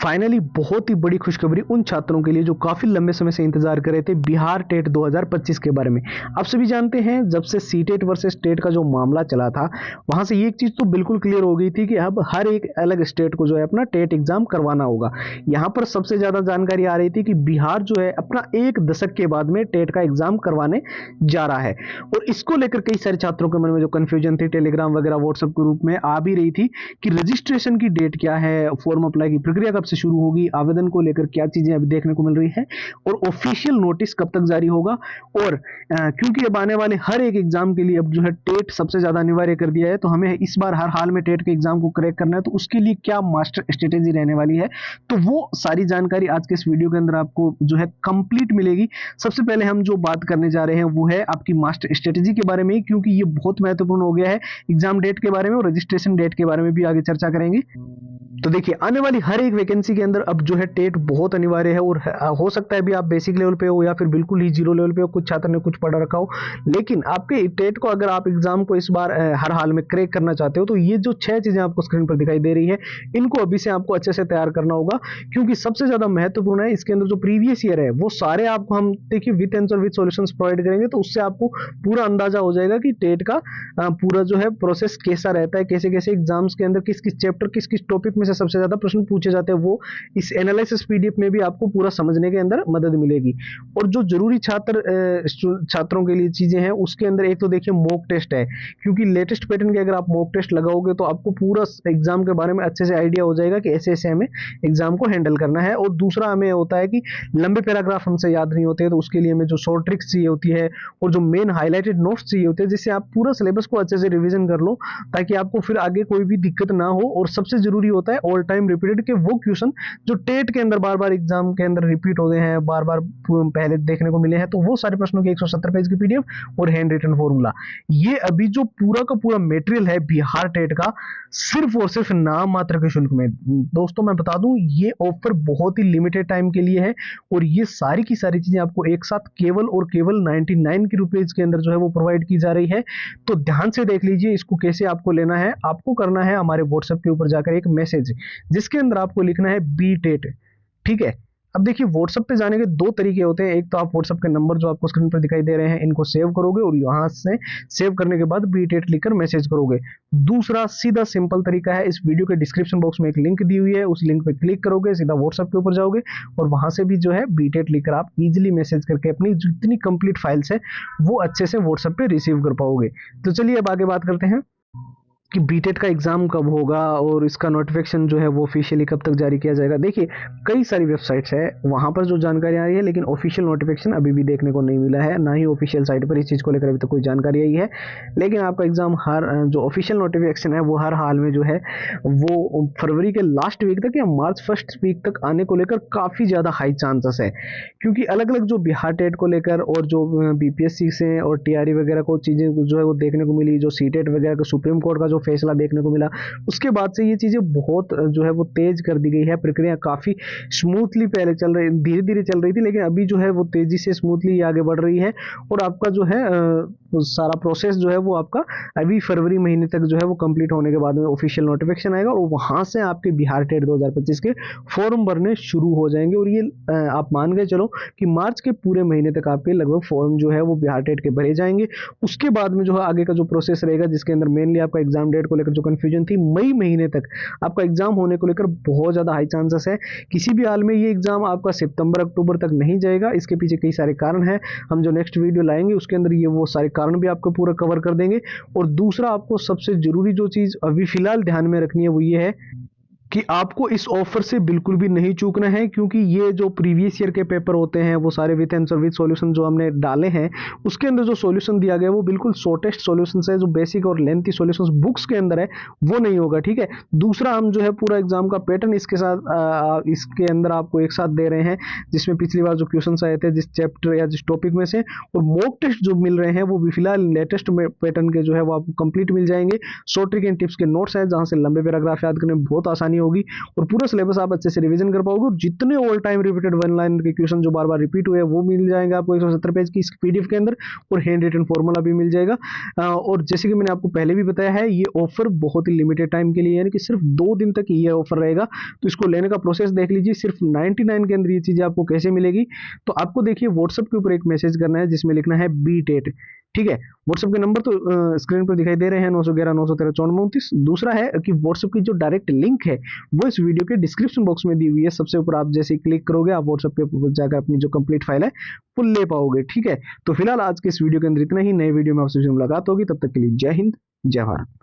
Finally बहुत ही बड़ी खुशखबरी उन छात्रों के लिए जो काफी लंबे समय से इंतजार कर रहे थे बिहार टेट 2025 के बारे में। आप सभी जानते हैं जब से सी टेट वर्सेस टेट का जो मामला चला था, वहां से ये एक चीज तो बिल्कुल क्लियर हो गई थी कि अब हर एक अलग स्टेट को जो है अपना टेट एग्जाम करवाना होगा। यहाँ पर सबसे ज्यादा जानकारी आ रही थी कि बिहार जो है अपना एक दशक के बाद में टेट का एग्जाम करवाने जा रहा है। और इसको लेकर कई सारे छात्रों के मन में जो कंफ्यूजन थी टेलीग्राम वगैरह व्हाट्सएप के रूप में आ भी रही थी कि रजिस्ट्रेशन की डेट क्या है, फॉर्म अप्लाई की प्रक्रिया कब से शुरू होगी, आवेदन को लेकर क्या चीजें अभी देखने को मिल रही है और ऑफिशियल नोटिस कब तक जारी होगा। और क्योंकि अब आने वाले हर एक एग्जाम के लिए अब जो है टेट सबसे ज्यादा अनिवार्य कर दिया है, तो हमें इस बार हर हाल में टेट के एग्जाम को क्रैक करना है, तो उसके लिए क्या मास्टर स्ट्रेटेजी रहने वाली है, तो वो सारी जानकारी आज के इस वीडियो के अंदर आपको जो है कंप्लीट मिलेगी। सबसे पहले हम जो बात करने जा रहे हैं वो है आपकी मास्टर स्ट्रेटेजी के बारे में, क्योंकि ये बहुत महत्वपूर्ण हो गया है एग्जाम डेट के बारे में, और रजिस्ट्रेशन डेट के बारे में भी आगे चर्चा करेंगे। तो देखिए आने वाली हर एक वैकेंसी के अंदर अब जो है टेट बहुत अनिवार्य है, और हो सकता है अभी आप बेसिक लेवल पे हो या फिर बिल्कुल ही जीरो लेवल पे हो, कुछ छात्र ने कुछ पढ़ा रखा हो, लेकिन आपके टेट को अगर आप एग्जाम को इस बार हर हाल में क्रैक करना चाहते हो, तो ये जो 6 चीजें आपको स्क्रीन पर दिखाई दे रही है, इनको अभी से आपको अच्छे से तैयार करना होगा, क्योंकि सबसे ज्यादा महत्वपूर्ण है इसके अंदर जो प्रीवियस ईयर है वो सारे आपको हम देखिए with answer with solutions provide करेंगे, तो उससे आपको पूरा अंदाजा हो जाएगा कि टेट का पूरा जो है प्रोसेस कैसा रहता है, कैसे कैसे एग्जाम्स के अंदर किस किस चैप्टर किस किस टॉपिक में से सबसे ज्यादा प्रश्न पूछे जाते हैं, वो इस एनालिसिस पीडीएफ में भी आपको पूरा समझने के अंदर मदद मिलेगी। और जो जरूरी छात्रों के लिए चीजें हैं उसके अंदर एक तो देखिए मॉक टेस्ट है, क्योंकि लेटेस्ट पैटर्न के अगर आप मॉक टेस्ट लगाओगे तो आपको पूरा एग्जाम के बारे में अच्छे से आइडिया हो जाएगा कि ऐसे ऐसे हमें एग्जाम को हैंडल करना है। और दूसरा हमें होता है कि लंबे पैराग्राफ हमसे याद नहीं होते, तो उसके लिए हमें जो शॉर्ट ट्रिक्स चाहिए होती है और जो मेन हाईलाइटेड नोट्स चाहिए होते हैं, जिससे आप पूरा सिलेबस को अच्छे से रिवीजन कर लो, ताकि आपको फिर आगे कोई भी दिक्कत ना हो। और सबसे जरूरी होता है ऑल टाइम रिपीटेड के वो क्वेश्चन जो टेट के अंदर बार बार एग्जाम के अंदर रिपीट होते हैं, बार बार पहले देखने को मिले हैं, तो वो सारे प्रश्नों की 170 पेज की पीडीएफ और हैंड रिटन फॉर्मूला, ये अभी जो पूरा का पूरा मटेरियल है बिहार टेट का, सिर्फ और सिर्फ नाम मात्र के शुल्क में। दोस्तों मैं बता दूं ये ऑफर बहुत ही लिमिटेड टाइम के लिए है, और ये सारी की सारी चीजें आपको एक साथ केवल और केवल 99 की रुपीज के अंदर जो है वो प्रोवाइड की जा रही है। तो ध्यान से देख लीजिए इसको कैसे आपको लेना है। आपको करना है हमारे व्हाट्सएप के ऊपर जाकर एक मैसेज, जिसके अंदर आपको लिखना है बी टेट, ठीक है। अब देखिए व्हाट्सएप पे जाने के दो तरीके होते हैं, एक तो आप व्हाट्सएप के नंबर जो आपको स्क्रीन पर दिखाई दे रहे हैं इनको सेव करोगे और यहां से सेव करने के बाद बीटेट लिखकर मैसेज करोगे। दूसरा सीधा सिंपल तरीका है, इस वीडियो के डिस्क्रिप्शन बॉक्स में एक लिंक दी हुई है, उस लिंक पे क्लिक करोगे, सीधा व्हाट्सएप के ऊपर जाओगे और वहां से भी जो है बीटेट लिखकर आप इजिली मैसेज करके अपनी जितनी कंप्लीट फाइल्स है वो अच्छे से व्हाट्सएप पे रिसीव कर पाओगे। तो चलिए अब आगे बात करते हैं कि बीटेट का एग्जाम कब होगा और इसका नोटिफिकेशन जो है वो ऑफिशियली कब तक जारी किया जाएगा। देखिए कई सारी वेबसाइट्स है वहां पर जो जानकारी आ रही है, लेकिन ऑफिशियल नोटिफिकेशन अभी भी देखने को नहीं मिला है, ना ही ऑफिशियल साइट पर इस चीज को लेकर अभी तक कोई जानकारी आई है। लेकिन आपका एग्जाम हर जो ऑफिशियल नोटिफिकेशन है वो हर हाल में जो है वो फरवरी के लास्ट वीक तक या मार्च फर्स्ट वीक तक आने को लेकर काफी ज्यादा हाई चांसेस है, क्योंकि अलग अलग जो बिहार टेट को लेकर और जो बीपीएससी से और टीआरई वगैरह को चीजें जो है वो देखने को मिली, जो सीटेट वगैरह का सुप्रीम कोर्ट का जो फैसला देखने को मिला, उसके बाद से ये चीजें बहुत जो है वो तेज कर दी गई है। प्रक्रिया काफी स्मूथली पहले चल रही, धीरे धीरे चल रही थी, लेकिन अभी जो है वो तेजी से स्मूथली आगे बढ़ रही है। और आपका जो है सारा प्रोसेस जो है वो आपका अभी फरवरी महीने तक जो है वो कंप्लीट होने के बाद में ऑफिशियल नोटिफिकेशन आएगा, और वहां से आपके बिहार टेट 2025 के फॉर्म भरने शुरू हो जाएंगे। और ये आप मान के चलो कि मार्च के पूरे महीने तक आपके लगभग फॉर्म जो है वो बिहार टेट के भरे जाएंगे। उसके बाद में जो है आगे का जो प्रोसेस रहेगा, जिसके अंदर मेनली आपका एग्जाम डेट को लेकर जो कंफ्यूजन थी, मई महीने तक आपका एग्जाम होने को लेकर बहुत ज्यादा हाई चांसेस है। किसी भी हाल में ये एग्जाम आपका सितंबर अक्टूबर तक नहीं जाएगा, इसके पीछे कई सारे कारण हैं, हम जो नेक्स्ट वीडियो लाएंगे उसके अंदर ये वो सारे कारण भी आपको पूरा कवर कर देंगे। और दूसरा आपको सबसे जरूरी जो चीज अभी फिलहाल ध्यान में रखनी है वो ये है कि आपको इस ऑफर से बिल्कुल भी नहीं चूकना है, क्योंकि ये जो प्रीवियस ईयर के पेपर होते हैं वो सारे विद आंसर विद सॉल्यूशन जो हमने डाले हैं, उसके अंदर जो सॉल्यूशन दिया गया है वो बिल्कुल शॉर्टेस्ट सॉल्यूशंस है, जो बेसिक और लेंथी सॉल्यूशंस बुक्स के अंदर है वो नहीं होगा, ठीक है। दूसरा हम जो है पूरा एग्जाम का पैटर्न इसके साथ इसके अंदर आपको एक साथ दे रहे हैं, जिसमें पिछली बार जो क्वेश्चन आए थे जिस चैप्टर या जिस टॉपिक में से, और मॉक टेस्ट जो मिल रहे हैं वो भी फिलहाल लेटेस्ट पैटर्न के जो है वो आपको कंप्लीट मिल जाएंगे। शॉर्ट ट्रिक एंड टिप्स के नोट्स हैं, जहां से लंबे पैराग्राफ याद करने में बहुत आसानी आसानी होगी और पूरा सिलेबस आप अच्छे से रिवीजन कर पाओगे। और जितने all time repeated one line के क्वेश्चन जो बार बार रिपीट हुए वो मिल जाएंगे आपको 170 पेज की पीडीएफ के अंदर, और हैंड रिटन फॉर्मूला भी मिल जाएगा। और जैसे कि मैंने आपको पहले भी बताया है, ये ऑफर बहुत ही लिमिटेड टाइम के लिए, यानी कि सिर्फ 2 दिन तक ये ऑफर रहेगा। तो इसको लेने का प्रोसेस देख लीजिए। सिर्फ 99 के अंदर ये चीजें आपको कैसे मिलेगी, तो आपको देखिए व्हाट्सएप के ऊपर एक मैसेज करना है जिसमें लिखना है BTET, ठीक है। व्हाट्सएप के नंबर तो स्क्रीन पर दिखाई दे रहे हैं, 911 913 5429। दूसरा है कि व्हाट्सएप की जो डायरेक्ट लिंक है वो इस वीडियो के डिस्क्रिप्शन बॉक्स में दी हुई है। सबसे ऊपर आप जैसे ही क्लिक करोगे आप व्हाट्सएप के ऊपर जाकर अपनी जो कंप्लीट फाइल है वो ले पाओगे, ठीक है। तो फिलहाल आज के इस वीडियो के अंदर इतना ही। नए वीडियो में आपसे मुलाकात होगी, तब तक के लिए जय हिंद, जय भारत।